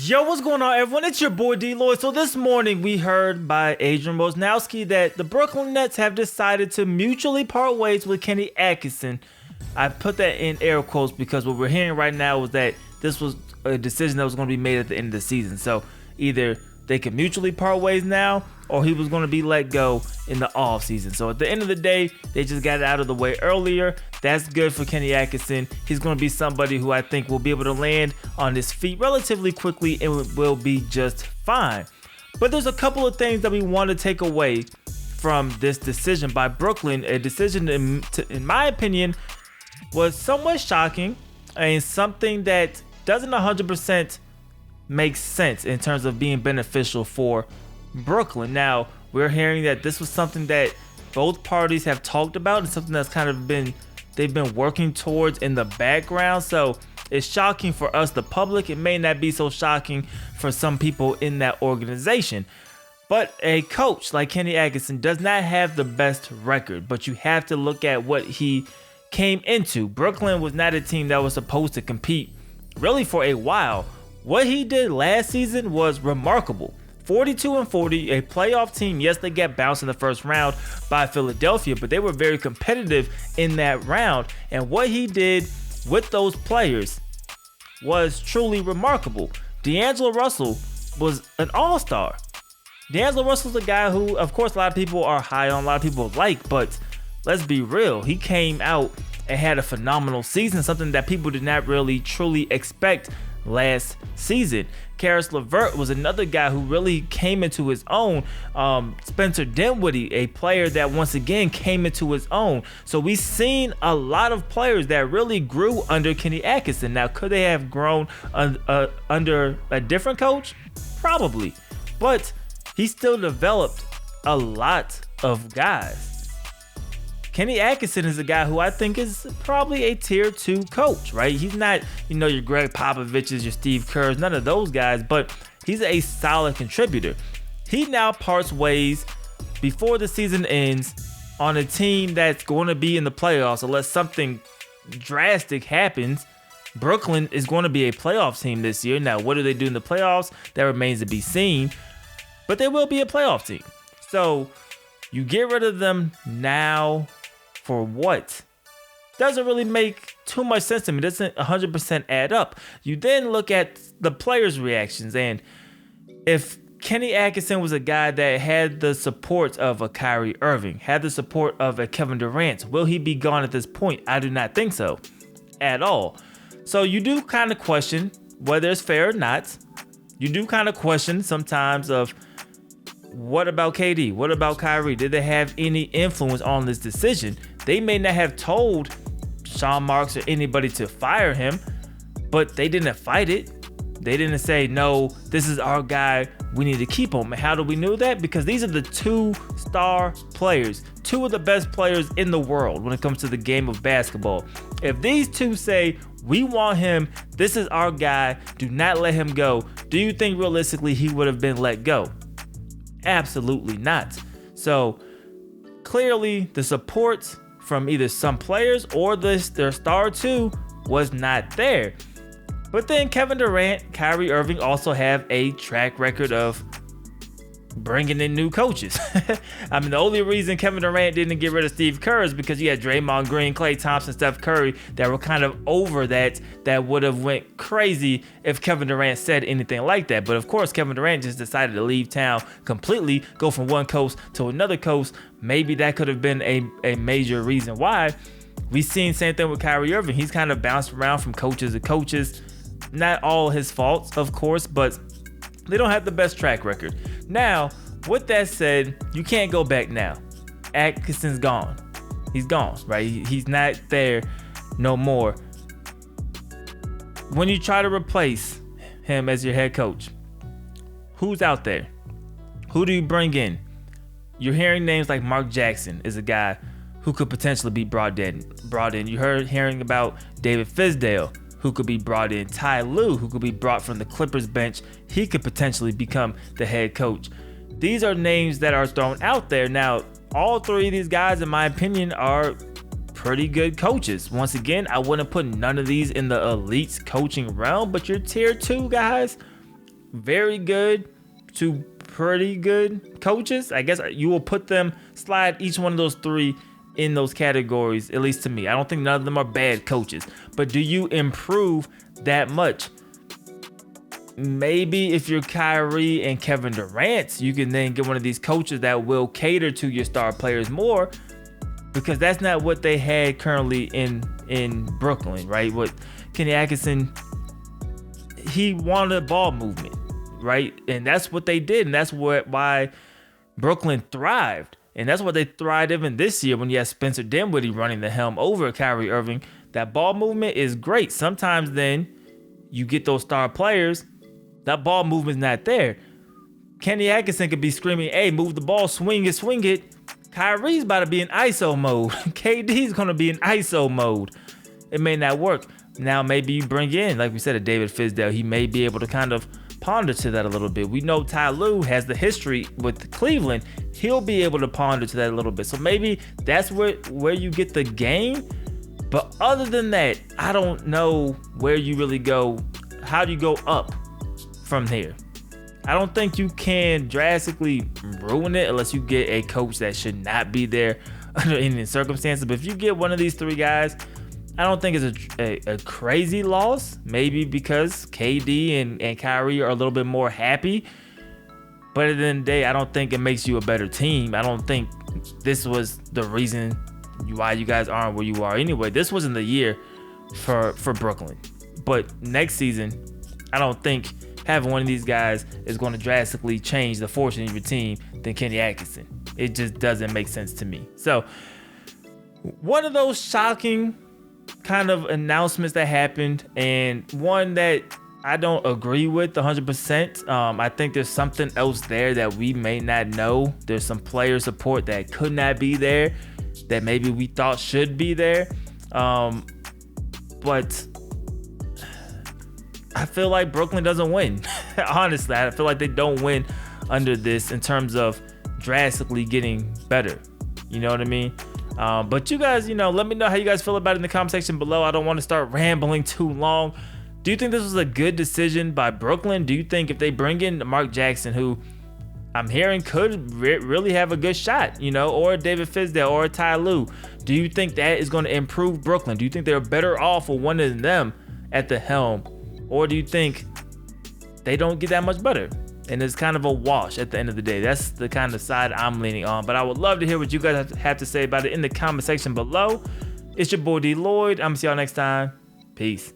Yo, what's going on, everyone? It's your boy DLloyd. So this morning we heard by Adrian Wojnarowski that the Brooklyn Nets have decided to mutually part ways with Kenny Atkinson. I put that in air quotes because what we're hearing right now is that this was a decision that was going to be made at the end of the season. So either they can mutually part ways now, or he was going to be let go in the off season. So at the end of the day, they just got it out of the way earlier. That's good for Kenny Atkinson. He's going to be somebody who I think will be able to land on his feet relatively quickly and will be just fine. But there's a couple of things that we want to take away from this decision by Brooklyn. A decision, in my opinion, was somewhat shocking and something that doesn't 100% make sense in terms of being beneficial for Brooklyn. Now, we're hearing that this was something that both parties have talked about and something that's kind of they've been working towards in the background. So it's shocking for us, the public. It may not be so shocking for some people in that organization. But a coach like Kenny Atkinson does not have the best record, but you have to look at what he came into. Brooklyn was not a team that was supposed to compete really for a while. What he did last season was remarkable. 42-40, a playoff team. Yes, they got bounced in the first round by Philadelphia, but they were very competitive in that round. And what he did with those players was truly remarkable. D'Angelo Russell was an all-star. D'Angelo Russell's a guy who, of course, a lot of people are high on, a lot of people like, but let's be real. He came out and had a phenomenal season, something that people did not really truly expect last season. Karis LeVert was another guy who really came into his own. Spencer Dinwiddie, a player that once again came into his own. So we've seen a lot of players that really grew under Kenny Atkinson. Now, could they have grown under a different coach? Probably. But he still developed a lot of guys. Kenny Atkinson is a guy who I think is probably a tier 2 coach, right? He's not, your Greg Popovich's, your Steve Kerr's, none of those guys, but he's a solid contributor. He now parts ways before the season ends on a team that's going to be in the playoffs unless something drastic happens. Brooklyn is going to be a playoff team this year. Now, what do they do in the playoffs? That remains to be seen, but they will be a playoff team. So you get rid of them now. For what? Doesn't really make too much sense to me. Doesn't 100% add up. You then look at the players' reactions, and if Kenny Atkinson was a guy that had the support of a Kyrie Irving, had the support of a Kevin Durant, will he be gone at this point? I do not think so at all. So you do kind of question whether it's fair or not. You do kind of question sometimes of, what about KD? What about Kyrie? Did they have any influence on this decision? They may not have told Sean Marks or anybody to fire him, but they didn't fight it. They didn't say, no, this is our guy, we need to keep him. And how do we know that? Because these are the 2 star players, 2 of the best players in the world when it comes to the game of basketball. If these 2 say, we want him, this is our guy, do not let him go, do you think realistically he would have been let go? Absolutely not. So clearly the support from either some players or their star 2 was not there. But then Kevin Durant, Kyrie Irving also have a track record of bringing in new coaches. I mean, the only reason Kevin Durant didn't get rid of Steve Kerr is because you had Draymond Green, Klay Thompson, Steph Curry that were kind of over that would have went crazy if Kevin Durant said anything like that. But of course, Kevin Durant just decided to leave town completely, go from one coast to another coast. Maybe that could have been a major reason why. We've seen same thing with Kyrie Irving. He's kind of bounced around from coaches to coaches. Not all his faults, of course, but they don't have the best track record. Now, with that said, you can't go back now. Atkinson's gone. He's gone, right? He's not there no more. When you try to replace him as your head coach, who's out there? Who do you bring in? You're hearing names like Mark Jackson is a guy who could potentially be brought in. You're hearing about David Fizdale, who could be brought in. Ty Lue, who could be brought from the Clippers bench. He could potentially become the head coach. These are names that are thrown out there. Now, all 3 of these guys, in my opinion, are pretty good coaches. Once again, I wouldn't put none of these in the elite coaching realm, but your tier 2 guys, very good to pretty good coaches. I guess you will slide each one of those three in those categories, at least to me. I don't think none of them are bad coaches, but do you improve that much? Maybe if you're Kyrie and Kevin Durant, you can then get one of these coaches that will cater to your star players more, because that's not what they had currently in Brooklyn, right? With Kenny Atkinson, he wanted ball movement, right? And that's what they did, and that's why Brooklyn thrived. And that's what they thrived even this year when you have Spencer Dinwiddie running the helm over Kyrie Irving. That ball movement is great. Sometimes then you get those star players, that ball movement's not there. Kenny Atkinson could be screaming, hey, move the ball, swing it, swing it. Kyrie's about to be in ISO mode. KD's going to be in ISO mode. It may not work. Now maybe you bring in, like we said, a David Fizdale. He may be able to kind of ponder to that a little bit. We know Ty Lue has the history with Cleveland. He'll be able to ponder to that a little bit. So maybe that's where you get the game. But other than that, I don't know where you really go. How do you go up from here? I don't think you can drastically ruin it unless you get a coach that should not be there under any circumstances. But if you get one of these three guys, I don't think it's a crazy loss. Maybe because KD and Kyrie are a little bit more happy. But at the end of the day, I don't think it makes you a better team. I don't think this was the reason why you guys aren't where you are anyway. This wasn't the year for Brooklyn. But next season, I don't think having one of these guys is going to drastically change the fortune of your team than Kenny Atkinson. It just doesn't make sense to me. So one of those shocking kind of announcements that happened, and one that I don't agree with 100%. I think there's something else there that we may not know. There's some player support that could not be there that maybe we thought should be there. But I feel like Brooklyn doesn't win. Honestly, I feel like they don't win under this in terms of drastically getting better. You know what I mean? But you guys, let me know how you guys feel about it in the comment section below. I don't want to start rambling too long. Do you think this was a good decision by Brooklyn? Do you think if they bring in Mark Jackson, who I'm hearing could really have a good shot, or David Fizdale or Ty Lue, do you think that is going to improve Brooklyn? Do you think they're better off with one of them at the helm? Or do you think they don't get that much better and it's kind of a wash at the end of the day? That's the kind of side I'm leaning on. But I would love to hear what you guys have to say about it in the comment section below. It's your boy DLloyd. I'm gonna see y'all next time. Peace.